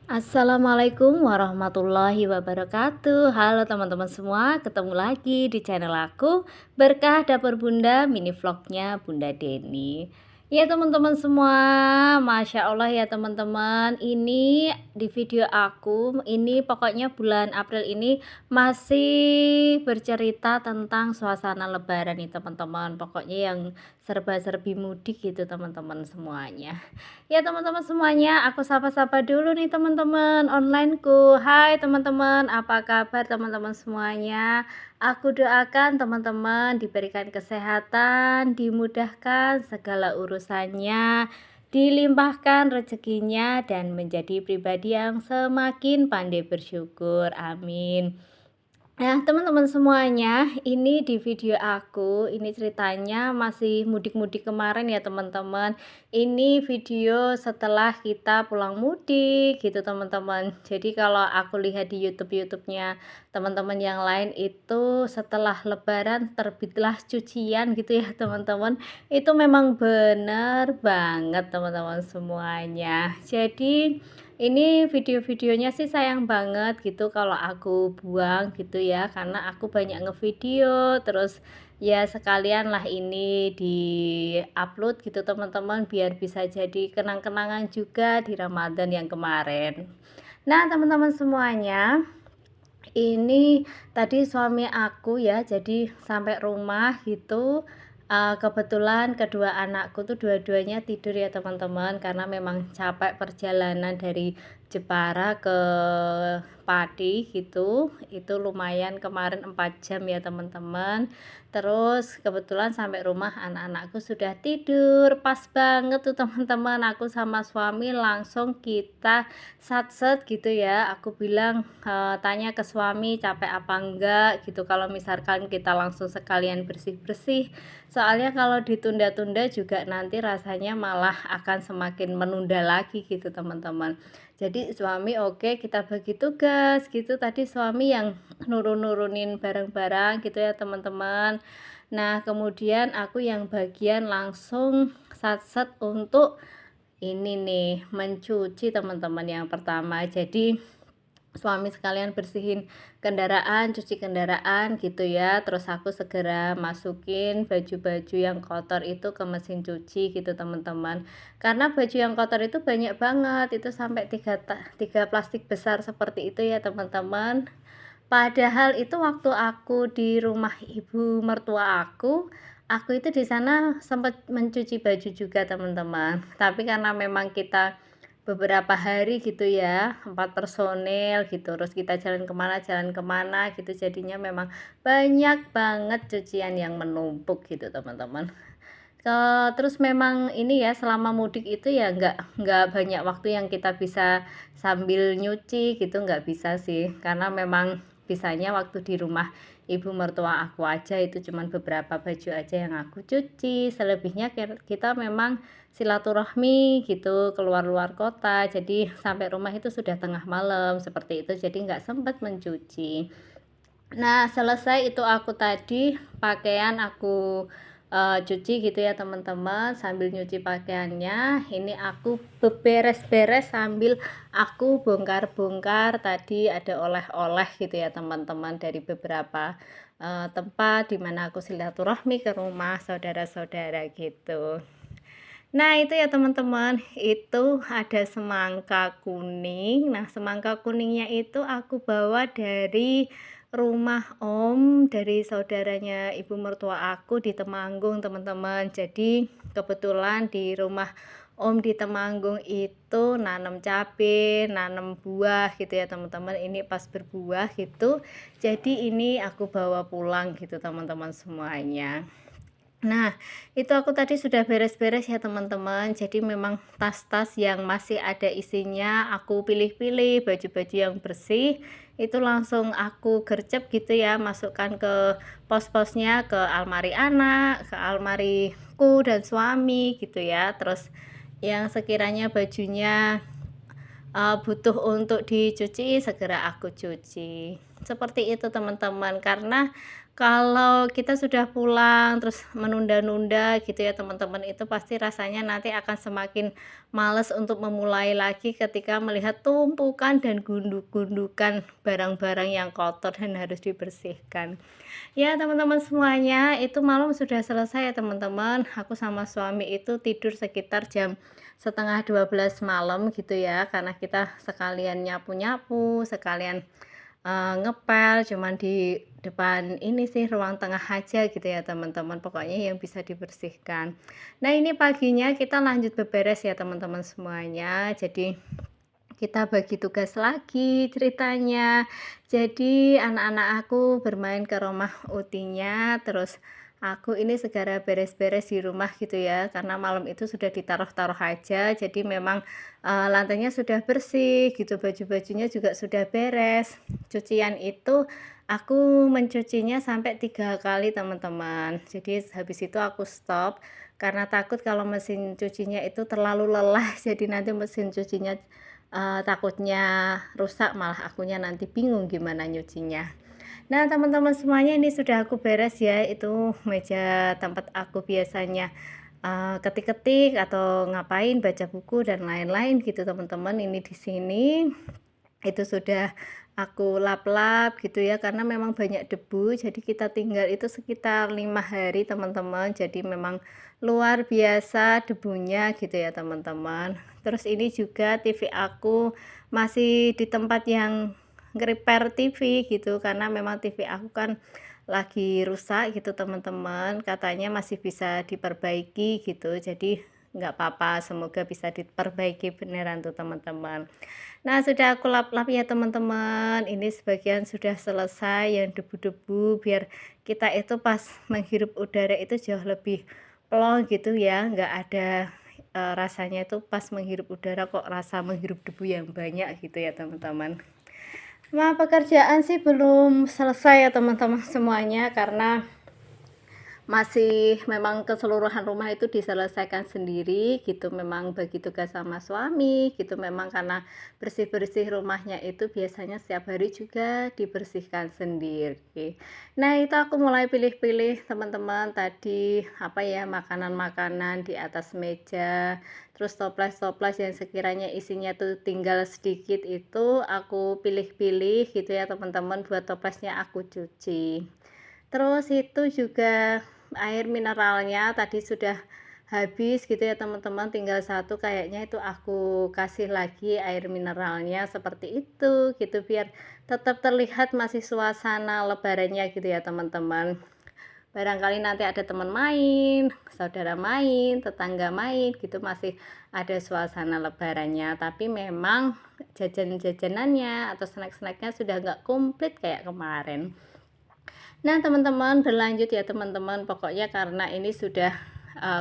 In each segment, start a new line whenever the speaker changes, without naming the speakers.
Assalamualaikum warahmatullahi wabarakatuh. Halo teman-teman semua, ketemu lagi di channel aku Berkah Dapur Bunda, mini vlognya Bunda Deni. Ya teman-teman semua, Masya Allah ya teman-teman, ini di video aku ini pokoknya bulan April ini masih bercerita tentang suasana lebaran nih teman-teman. Pokoknya yang serba-serbi mudik gitu teman-teman semuanya. Ya teman-teman semuanya, aku sapa-sapa dulu nih teman-teman onlineku. Hai teman-teman, apa kabar teman-teman semuanya? Aku doakan teman-teman diberikan kesehatan, dimudahkan segala urusannya, dilimpahkan rezekinya dan menjadi pribadi yang semakin pandai bersyukur. Amin. Nah, teman-teman semuanya, ini di video aku, ini ceritanya masih mudik-mudik kemarin ya teman-teman. Ini video setelah kita pulang mudik gitu teman-teman. Jadi kalau aku lihat di YouTube-nya teman-teman yang lain itu setelah lebaran terbitlah cucian gitu ya teman-teman. Itu memang benar banget teman-teman semuanya. Jadi ini video-videonya sih sayang banget gitu kalau aku buang gitu ya, karena aku banyak ngevideo, terus ya sekalian lah ini di-upload gitu teman-teman, biar bisa jadi kenang-kenangan juga di Ramadan yang kemarin. Nah, teman-teman semuanya, ini tadi suami aku ya, jadi sampai rumah gitu, kebetulan kedua anakku tuh dua-duanya tidur ya teman-teman, karena memang capek perjalanan dari Jepara ke Pati gitu, itu lumayan kemarin 4 jam ya teman-teman. Terus kebetulan sampai rumah anak-anakku sudah tidur, pas banget tuh teman-teman, aku sama suami langsung kita satset gitu ya. Aku bilang, tanya ke suami capek apa enggak gitu kalau misalkan kita langsung sekalian bersih-bersih. Soalnya kalau ditunda-tunda juga nanti rasanya malah akan semakin menunda lagi gitu teman-teman. Jadi suami oke, kita bagi tugas gitu, tadi suami yang nurunin barang-barang gitu ya teman-teman. Nah kemudian aku yang bagian langsung satset untuk ini nih mencuci teman-teman yang pertama. Jadi suami sekalian bersihin kendaraan, cuci kendaraan gitu ya. Terus aku segera masukin baju-baju yang kotor itu ke mesin cuci gitu teman-teman. Karena baju yang kotor itu banyak banget, itu sampai tiga plastik besar seperti itu ya teman-teman. Padahal itu waktu aku di rumah ibu mertua aku itu di sana sempat mencuci baju juga teman-teman. Tapi karena memang kita beberapa hari gitu ya, 4 personil gitu, terus kita jalan kemana gitu, jadinya memang banyak banget cucian yang menumpuk gitu teman-teman. Terus memang ini ya, selama mudik itu ya nggak banyak waktu yang kita bisa sambil nyuci gitu, nggak bisa sih. Karena memang bisanya waktu di rumah ibu mertua aku aja, itu cuman beberapa baju aja yang aku cuci. Selebihnya kita memang silaturahmi gitu, keluar luar kota. Jadi sampai rumah itu sudah tengah malam seperti itu, jadi nggak sempat mencuci. Nah, selesai itu aku tadi pakaian aku, cuci gitu ya teman-teman, sambil nyuci pakaiannya, ini aku beberes-beres sambil aku bongkar-bongkar tadi ada oleh-oleh gitu ya teman-teman, dari beberapa, tempat di mana aku silaturahmi ke rumah saudara-saudara gitu. Nah itu ya teman-teman, itu ada semangka kuning. Nah semangka kuningnya itu aku bawa dari rumah om, dari saudaranya ibu mertua aku di Temanggung teman-teman. Jadi kebetulan di rumah om di Temanggung itu nanam cabai, nanam buah gitu ya teman-teman. Ini pas berbuah gitu. Jadi ini aku bawa pulang gitu teman-teman semuanya. Nah, itu aku tadi sudah beres-beres ya teman-teman. Jadi memang tas-tas yang masih ada isinya aku pilih-pilih, baju-baju yang bersih itu langsung aku gercep gitu ya, masukkan ke pos-posnya, ke almari anak, ke almariku dan suami gitu ya. Terus yang sekiranya bajunya butuh untuk dicuci segera aku cuci. Seperti itu teman-teman, karena Kalau kita sudah pulang terus menunda-nunda gitu ya teman-teman, itu pasti rasanya nanti akan semakin males untuk memulai lagi ketika melihat tumpukan dan gundukan barang-barang yang kotor dan harus dibersihkan. Ya teman-teman semuanya, itu malam sudah selesai ya teman-teman. Aku sama suami itu tidur sekitar jam setengah 12 malam gitu ya, karena kita sekalian nyapu-nyapu, sekalian ngepel, cuman di depan ini sih ruang tengah aja gitu ya teman-teman, pokoknya yang bisa dibersihkan. Nah ini paginya kita lanjut beberes ya teman-teman semuanya, jadi kita bagi tugas lagi ceritanya. Jadi anak-anak aku bermain ke rumah utinya, terus aku ini segera beres-beres di rumah gitu ya, karena malam itu sudah ditaruh-taruh aja, jadi memang lantainya sudah bersih gitu, baju-bajunya juga sudah beres. Cucian itu aku mencucinya sampai 3 kali teman-teman. Jadi habis itu aku stop karena takut kalau mesin cucinya itu terlalu lelah, jadi nanti mesin cucinya takutnya rusak, malah akunya nanti bingung gimana nyucinya. Nah, teman-teman semuanya ini sudah aku beres ya, itu meja tempat aku biasanya ketik-ketik atau ngapain, baca buku dan lain-lain gitu teman-teman. Ini di sini itu sudah aku lap-lap gitu ya, karena memang banyak debu, jadi kita tinggal itu sekitar 5 hari teman-teman, jadi memang luar biasa debunya gitu ya teman-teman. Terus ini juga TV aku masih di tempat yang repair TV gitu, karena memang TV aku kan lagi rusak gitu teman-teman, katanya masih bisa diperbaiki gitu, jadi nggak apa-apa, semoga bisa diperbaiki beneran tuh teman-teman. Nah, sudah aku lap-lap ya teman-teman. Ini sebagian sudah selesai yang debu-debu biar kita itu pas menghirup udara itu jauh lebih plong gitu ya, nggak ada rasanya itu pas menghirup udara kok rasa menghirup debu yang banyak gitu ya teman-teman. Nah, pekerjaan sih belum selesai ya teman-teman semuanya, karena masih memang keseluruhan rumah itu diselesaikan sendiri gitu, memang bagi tugas sama suami gitu, memang karena bersih-bersih rumahnya itu biasanya setiap hari juga dibersihkan sendiri. Nah itu aku mulai pilih-pilih teman-teman tadi apa ya, makanan-makanan di atas meja, terus toples-toples yang sekiranya isinya tuh tinggal sedikit itu aku pilih-pilih gitu ya teman-teman, buat toplesnya aku cuci. Terus itu juga air mineralnya tadi sudah habis gitu ya teman-teman, tinggal satu, kayaknya itu aku kasih lagi air mineralnya seperti itu gitu, biar tetap terlihat masih suasana lebarannya gitu ya teman-teman. Barangkali nanti ada teman main, saudara main, tetangga main gitu, masih ada suasana lebarannya, tapi memang jajan-jajanannya atau snack-snacknya sudah nggak komplit kayak kemarin. Nah, teman-teman, berlanjut ya teman-teman, pokoknya karena ini sudah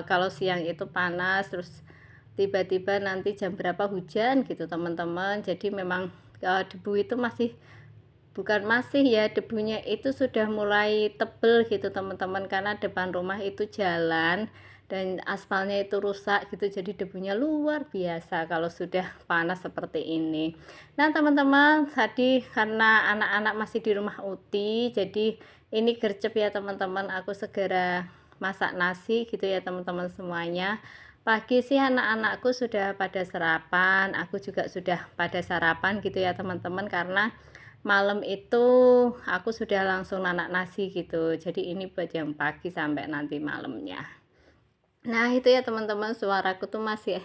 kalau siang itu panas, terus tiba-tiba nanti jam berapa hujan gitu teman-teman. Jadi memang debu itu masih, bukan masih ya, debunya itu sudah mulai tebel gitu teman-teman, karena depan rumah itu jalan dan aspalnya itu rusak gitu, jadi debunya luar biasa kalau sudah panas seperti ini. Nah teman-teman, tadi karena anak-anak masih di rumah uti, jadi ini gercep ya teman-teman, aku segera masak nasi gitu ya teman-teman semuanya. Pagi sih anak-anakku sudah pada sarapan, aku juga sudah pada sarapan gitu ya teman-teman, karena malam itu aku sudah langsung nanak nasi gitu, jadi ini buat yang pagi sampai nanti malamnya. Nah itu ya teman-teman, suaraku tuh masih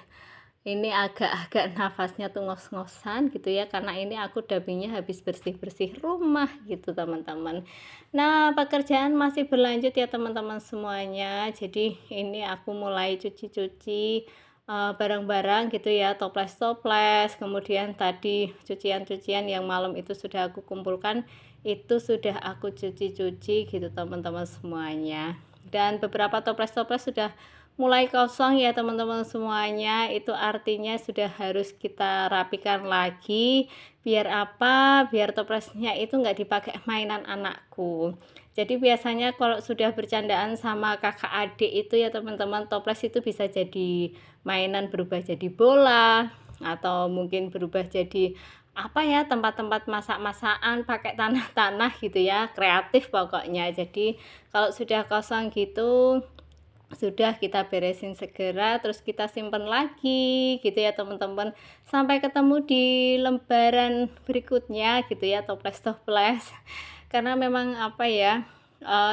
ini agak-agak nafasnya tuh ngos-ngosan gitu ya, karena ini aku dubbingnya habis bersih-bersih rumah gitu teman-teman. Nah pekerjaan masih berlanjut ya teman-teman semuanya, jadi ini aku mulai cuci-cuci barang-barang gitu ya, toples-toples, kemudian tadi cucian-cucian yang malam itu sudah aku kumpulkan, itu sudah aku cuci-cuci gitu teman-teman semuanya. Dan beberapa toples-toples sudah mulai kosong ya teman-teman semuanya, itu artinya sudah harus kita rapikan lagi, biar apa, biar toplesnya itu nggak dipakai mainan anakku. Jadi biasanya kalau sudah bercandaan sama kakak adik itu ya teman-teman, toples itu bisa jadi mainan, berubah jadi bola atau mungkin berubah jadi apa ya, tempat-tempat masak-masakan pakai tanah-tanah gitu ya, kreatif pokoknya. Jadi kalau sudah kosong gitu, sudah kita beresin segera, terus kita simpen lagi gitu ya teman-teman, sampai ketemu di lembaran berikutnya gitu ya, toples-toples. Karena memang apa ya,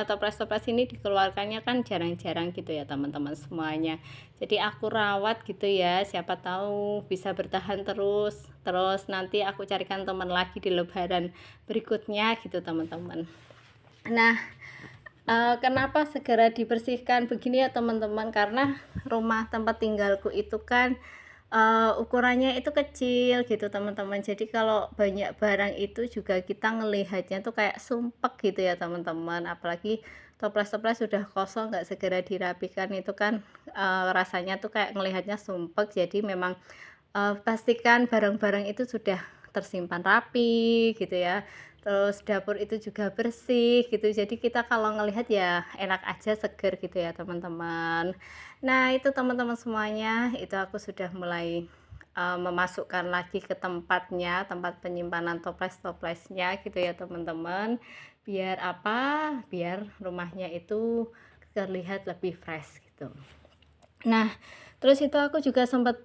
toples-toples ini dikeluarkannya kan jarang-jarang gitu ya teman-teman semuanya. Jadi aku rawat gitu ya, siapa tahu bisa bertahan terus. Terus nanti aku carikan teman lagi di lebaran berikutnya gitu teman-teman. Nah, kenapa segera dibersihkan begini ya teman-teman, karena rumah tempat tinggalku itu kan ukurannya itu kecil gitu teman-teman. Jadi kalau banyak barang itu juga kita ngelihatnya tuh kayak sumpek gitu ya teman-teman. Apalagi toples-toples sudah kosong nggak segera dirapikan itu kan rasanya tuh kayak ngelihatnya sumpek. Jadi memang pastikan barang-barang itu sudah tersimpan rapi gitu ya. Terus dapur itu juga bersih gitu. Jadi kita kalau ngelihat ya enak aja, seger gitu ya teman-teman. Nah, itu teman-teman semuanya, itu aku sudah mulai memasukkan lagi ke tempatnya, tempat penyimpanan toples-toplesnya gitu ya teman-teman. Biar apa? Biar rumahnya itu terlihat lebih fresh gitu. Nah, terus itu aku juga sempat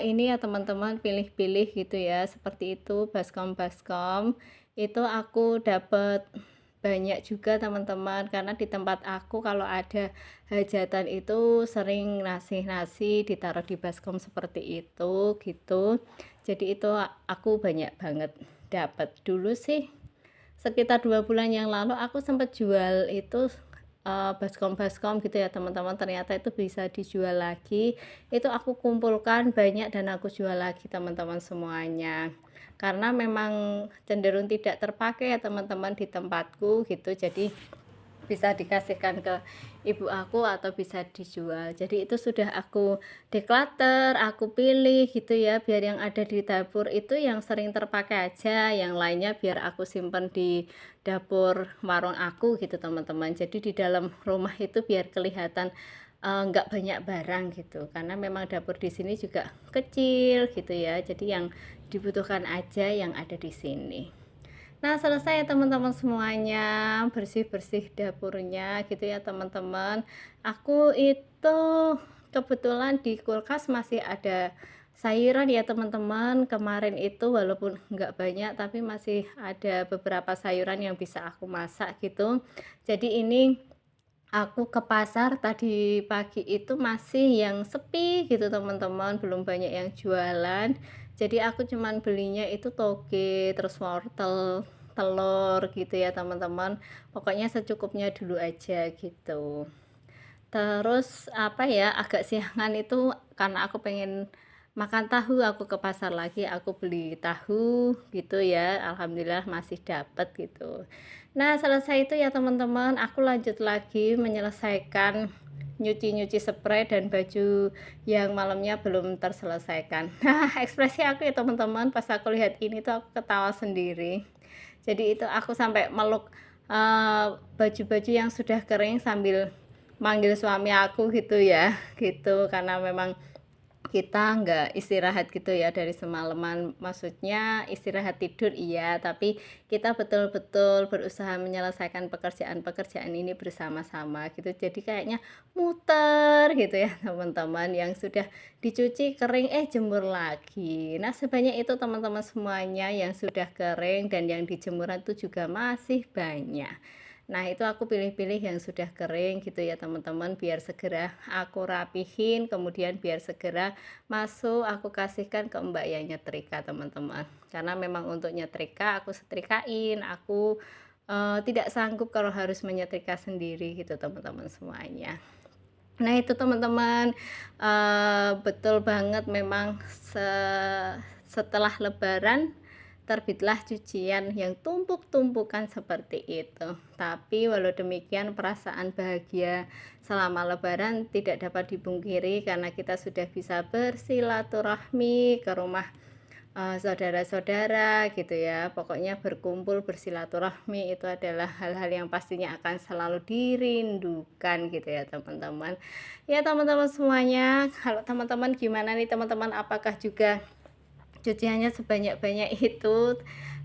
ini ya teman-teman, pilih-pilih gitu ya, seperti itu baskom-baskom. Itu aku dapat banyak juga teman-teman, karena di tempat aku kalau ada hajatan itu sering nasi-nasi ditaruh di baskom seperti itu gitu. Jadi itu aku banyak banget dapat. Dulu sih sekitar 2 bulan yang lalu aku sempat jual itu baskom-baskom gitu ya teman-teman, ternyata itu bisa dijual lagi. Itu aku kumpulkan banyak dan aku jual lagi teman-teman semuanya, karena memang cenderung tidak terpakai ya teman-teman di tempatku gitu. Jadi bisa dikasihkan ke ibu aku atau bisa dijual. Jadi itu sudah aku declutter, aku pilih gitu ya, biar yang ada di dapur itu yang sering terpakai aja, yang lainnya biar aku simpen di dapur warung aku gitu teman-teman. Jadi di dalam rumah itu biar kelihatan nggak banyak barang gitu, karena memang dapur di sini juga kecil gitu ya. Jadi yang dibutuhkan aja yang ada di sini. Nah, selesai ya teman-teman semuanya, bersih-bersih dapurnya gitu ya teman-teman. Aku itu kebetulan di kulkas masih ada sayuran ya teman-teman. Kemarin itu walaupun nggak banyak tapi masih ada beberapa sayuran yang bisa aku masak gitu. Jadi ini aku ke pasar tadi pagi itu masih yang sepi gitu teman-teman, belum banyak yang jualan. Jadi aku cuman belinya itu toge, terus wortel, telur gitu ya teman-teman. Pokoknya secukupnya dulu aja gitu. Terus apa ya, agak siangan itu karena aku pengen makan tahu, aku ke pasar lagi, aku beli tahu gitu ya. Alhamdulillah masih dapat gitu. Nah, selesai itu ya teman-teman, aku lanjut lagi menyelesaikan nyuci-nyuci spray dan baju yang malamnya belum terselesaikan. Nah, ekspresi aku ya teman-teman pas aku lihat ini tuh aku ketawa sendiri. Jadi itu aku sampai meluk baju-baju yang sudah kering sambil manggil suami aku gitu ya gitu, karena memang kita nggak istirahat gitu ya dari semalaman, maksudnya istirahat tidur iya, tapi kita betul-betul berusaha menyelesaikan pekerjaan-pekerjaan ini bersama-sama gitu. Jadi kayaknya muter gitu ya teman-teman, yang sudah dicuci kering jemur lagi. Nah, sebanyak itu teman-teman semuanya, yang sudah kering dan yang dijemuran itu juga masih banyak. Nah, itu aku pilih-pilih yang sudah kering gitu ya teman-teman, biar segera aku rapihin, kemudian biar segera masuk aku kasihkan ke mbak yang nyetrika teman-teman. Karena memang untuk nyetrika aku setrikain, aku tidak sanggup kalau harus menyetrika sendiri gitu teman-teman semuanya. Nah, itu teman-teman, betul banget memang setelah lebaran terbitlah cucian yang tumpuk-tumpukan seperti itu. Tapi walau demikian perasaan bahagia selama lebaran tidak dapat dipungkiri, karena kita sudah bisa bersilaturahmi ke rumah saudara-saudara gitu ya. Pokoknya berkumpul bersilaturahmi itu adalah hal-hal yang pastinya akan selalu dirindukan gitu ya teman-teman. Ya teman-teman semuanya, kalau teman-teman gimana nih teman-teman, apakah juga cuciannya sebanyak-banyak itu.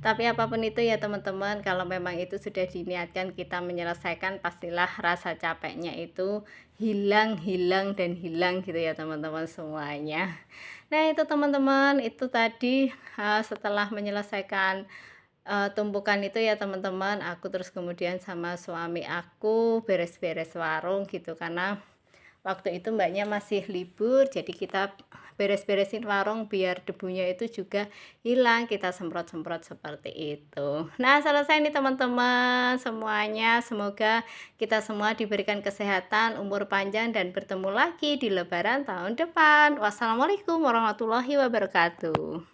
Tapi apapun itu ya teman-teman, kalau memang itu sudah diniatkan kita menyelesaikan, pastilah rasa capeknya itu hilang, hilang, dan hilang gitu ya teman-teman semuanya. Nah itu teman-teman, itu tadi, setelah menyelesaikan, tumpukan itu ya teman-teman, aku terus kemudian sama suami aku beres-beres warung gitu, karena waktu itu Mbaknya masih libur, jadi kita beres-beresin warung biar debunya itu juga hilang, kita semprot-semprot seperti itu. Nah, selesai nih teman-teman semuanya, semoga kita semua diberikan kesehatan, umur panjang, dan bertemu lagi di lebaran tahun depan. Wassalamualaikum warahmatullahi wabarakatuh.